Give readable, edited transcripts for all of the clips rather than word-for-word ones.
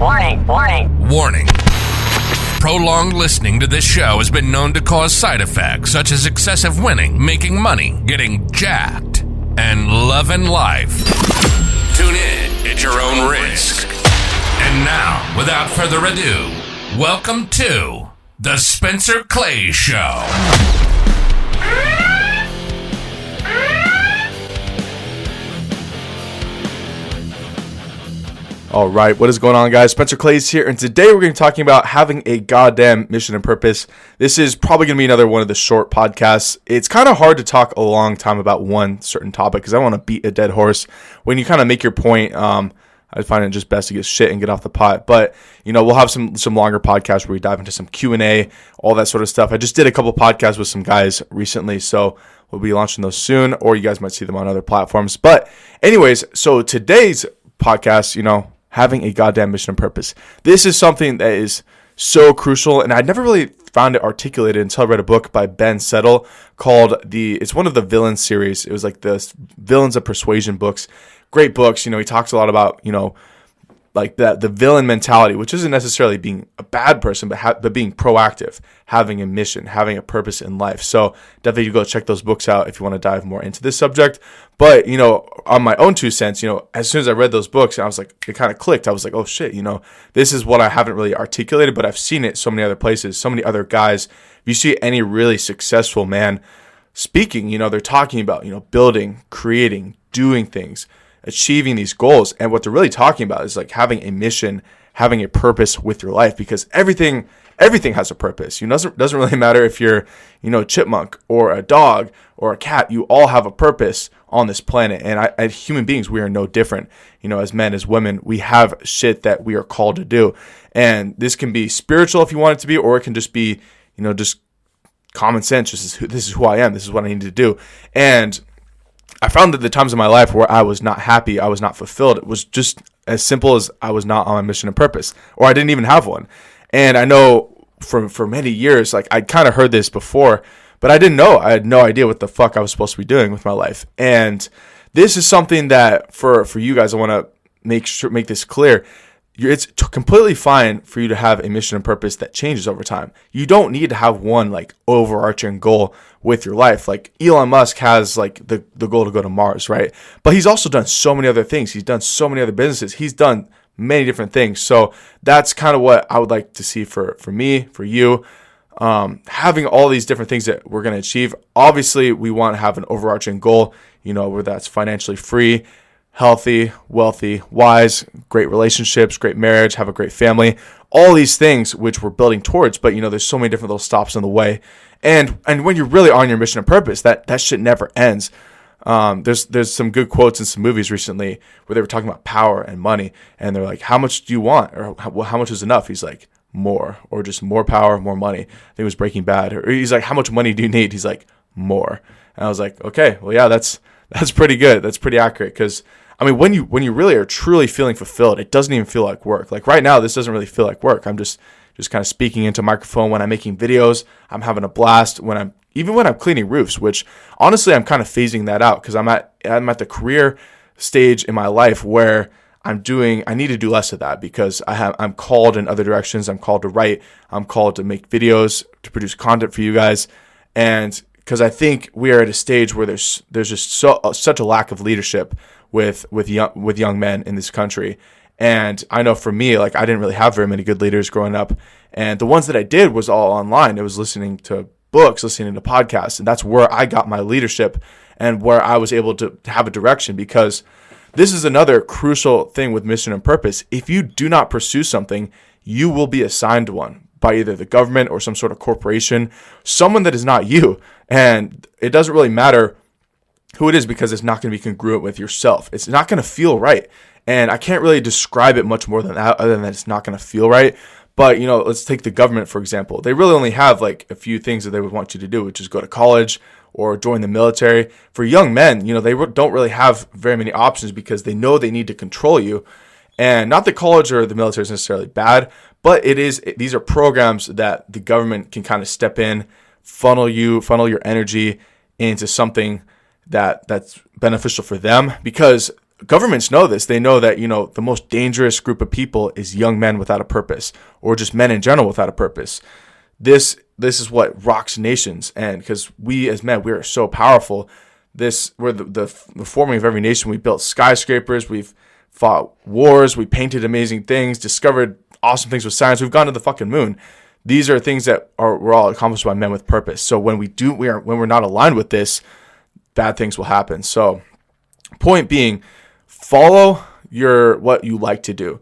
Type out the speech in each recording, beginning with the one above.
Warning. Prolonged listening to this show has been known to cause side effects such as excessive winning, making money, getting jacked, and loving life. Tune in at your own risk. And now, without further ado, welcome to The Spencer Clay Show. All right, what is going on, guys? Spencer Clays here, and today we're going to be talking about having a goddamn mission and purpose. This is probably going to be another one of the short podcasts. It's kind of hard to talk a long time about one certain topic because I want to beat a dead horse. When you kind of make your point, I find it just best to get shit and get off the pot. But, you know, we'll have some longer podcasts where we dive into some Q&A, all that sort of stuff. I just did a couple podcasts with some guys recently, so we'll be launching those soon, or you guys might see them on other platforms. But anyways, so today's podcast, you know, having a goddamn mission and purpose. This is something that is so crucial, and I never really found it articulated until I read a book by Ben Settle called it's one of the Villains series. It was like the Villains of Persuasion books. Great books. You know, he talks a lot about, you know, like the villain mentality, which isn't necessarily being a bad person, but being proactive, having a mission, having a purpose in life. So definitely go check those books out if you want to dive more into this subject. But, you know, on my own 2 cents, you know, as soon as I read those books, I was like, it kind of clicked. I was like, oh shit, you know, this is what I haven't really articulated, but I've seen it so many other places, so many other guys. If you see any really successful man speaking, you know, they're talking about, you know, building, creating, doing things, achieving these goals. And what they're really talking about is like having a mission, having a purpose with your life, because everything has a purpose. You know, it doesn't really matter if you're, you know, a chipmunk or a dog or a cat. You all have a purpose on this planet. And as human beings, we are no different. You know, as men, as women, we have shit that we are called to do. And this can be spiritual if you want it to be, or it can just be, you know, just common sense. This is who I am. This is what I need to do. And I found that the times in my life where I was not happy, I was not fulfilled, it was just as simple as I was not on my mission and purpose, or I didn't even have one. And I know for many years, like I kind of heard this before, but I didn't know. I had no idea what the fuck I was supposed to be doing with my life. And this is something that for you guys, I want to make this clear. It's completely fine for you to have a mission and purpose that changes over time. You don't need to have one like overarching goal with your life. Like Elon Musk has like the goal to go to Mars, right? But he's also done so many other things. He's done so many other businesses. He's done many different things. So that's kind of what I would like to see for me, for you, having all these different things that we're going to achieve. Obviously, we want to have an overarching goal, you know, where that's financially free, healthy, wealthy, wise, great relationships, great marriage, have a great family, all these things which we're building towards. But, you know, there's so many different little stops in the way. And when you're really on your mission and purpose, that shit never ends. There's some good quotes in some movies recently where they were talking about power and money, and they're like, how much do you want? Or how much is enough? He's like, more, or just more power, more money. I think it was Breaking Bad. Or he's like, how much money do you need? He's like, more. And I was like, okay, well, yeah, that's pretty good. That's pretty accurate. Because I mean, when you really are truly feeling fulfilled, it doesn't even feel like work. Like right now, this doesn't really feel like work. I'm just kind of speaking into a microphone when I'm making videos. I'm having a blast even when I'm cleaning roofs, which honestly, I'm kind of phasing that out because I'm at the career stage in my life where I need to do less of that because I'm called in other directions. I'm called to write. I'm called to make videos, to produce content for you guys. And because I think we are at a stage where there's just such a lack of leadership with young men in this country. And I know for me, like I didn't really have very many good leaders growing up. And the ones that I did was all online. It was listening to books, listening to podcasts. And that's where I got my leadership and where I was able to have a direction, because this is another crucial thing with mission and purpose. If you do not pursue something, you will be assigned one by either the government or some sort of corporation, someone that is not you. And it doesn't really matter who it is because it's not going to be congruent with yourself. It's not going to feel right. And I can't really describe it much more than that, other than that it's not going to feel right. But, you know, let's take the government, for example. They really only have like a few things that they would want you to do, which is go to college or join the military. For young men, you know, they don't really have very many options because they know they need to control you. And not that college or the military is necessarily bad, but these are programs that the government can kind of step in, funnel your energy into something that's beneficial for them. Because governments know this. They know that, the most dangerous group of people is young men without a purpose, or just men in general without a purpose. This is what rocks nations. And because we as men, we are so powerful. We're the forming of every nation. We built skyscrapers. We've fought wars. We painted amazing things, discovered awesome things with science. We've gone to the fucking moon. These are things that were all accomplished by men with purpose. So when we're not aligned with this, bad things will happen. So point being, follow what you like to do.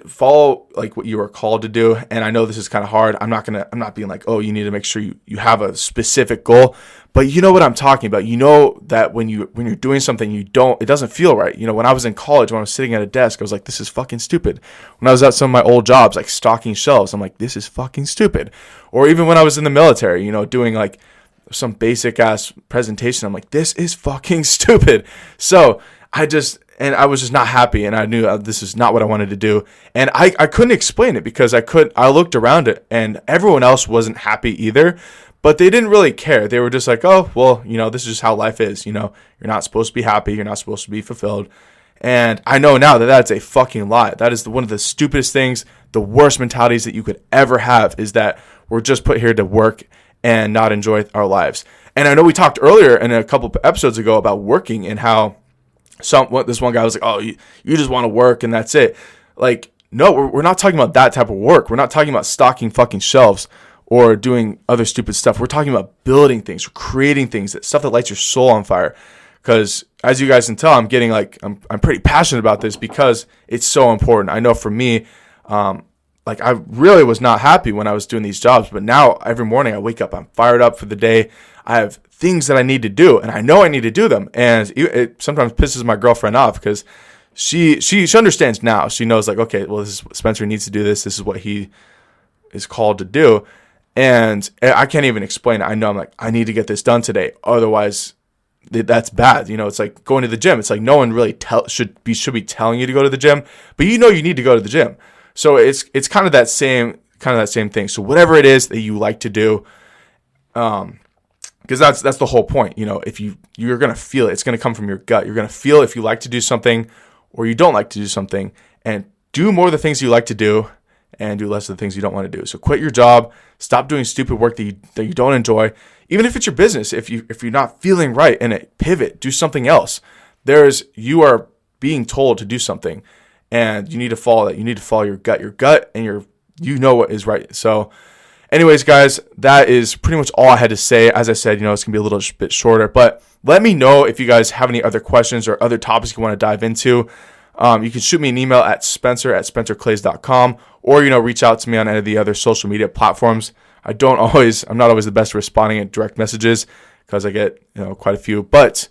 Follow like what you are called to do. And I know this is kind of hard. I'm not being like, oh, you need to make sure you have a specific goal, but you know what I'm talking about. You know that when you're doing something, it doesn't feel right. When I was in college, when I was sitting at a desk, I was like, this is fucking stupid. When I was at some of my old jobs, like stocking shelves, I'm like, this is fucking stupid. Or even when I was in the military, doing like some basic ass presentation, I'm like, this is fucking stupid. So I was just not happy, and I knew this is not what I wanted to do. And I couldn't explain it because I looked around it and everyone else wasn't happy either, but they didn't really care. They were just like, oh, well, this is just how life is. You're not supposed to be happy. You're not supposed to be fulfilled. And I know now that that's a fucking lie. That is one of the stupidest things, the worst mentalities that you could ever have, is that we're just put here to work and not enjoy our lives. And I know we talked earlier in a couple of episodes ago about working and how this one guy was like, oh, you just want to work and that's it. Like, no, we're not talking about that type of work. We're not talking about stocking fucking shelves or doing other stupid stuff. We're talking about building things, creating things, stuff that lights your soul on fire. Because as you guys can tell, I'm pretty passionate about this because it's so important. I know for me, I really was not happy when I was doing these jobs, but now every morning I wake up, I'm fired up for the day. I have things that I need to do, and I know I need to do them. And it sometimes pisses my girlfriend off because she understands now. She knows, like, okay, well, this is what Spencer needs to do. This is what he is called to do. And I can't even explain it. I know I'm like, I need to get this done today. Otherwise, that's bad. It's like going to the gym. It's like no one really should be telling you to go to the gym, but you need to go to the gym. So it's kind of that same thing. So whatever it is that you like to do, because that's the whole point. If you're gonna feel it, it's gonna come from your gut. You're gonna feel if you like to do something or you don't like to do something, and do more of the things you like to do and do less of the things you don't want to do. So quit your job, stop doing stupid work that you don't enjoy. Even if it's your business, if you're not feeling right in it, pivot, do something else. You are being told to do something, and you need to follow that. You need to follow your gut, and you know what is right. So anyways, guys, that is pretty much all I had to say. As I said, it's going to be a little bit shorter, but let me know if you guys have any other questions or other topics you want to dive into. You can shoot me an email at spencer@spencerclays.com, or, reach out to me on any of the other social media platforms. I'm not always the best at responding at direct messages because I get, quite a few, but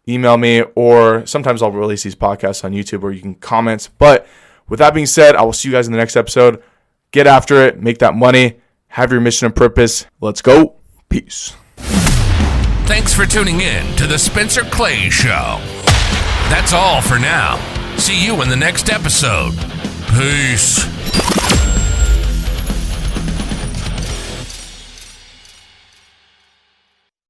email me, or sometimes I'll release these podcasts on YouTube where you can comment. But with that being said, I will see you guys in the next episode. Get after it, make that money, have your mission and purpose. Let's go. Peace. Thanks for tuning in to the Spencer Clay Show. That's all for now. See you in the next episode. Peace.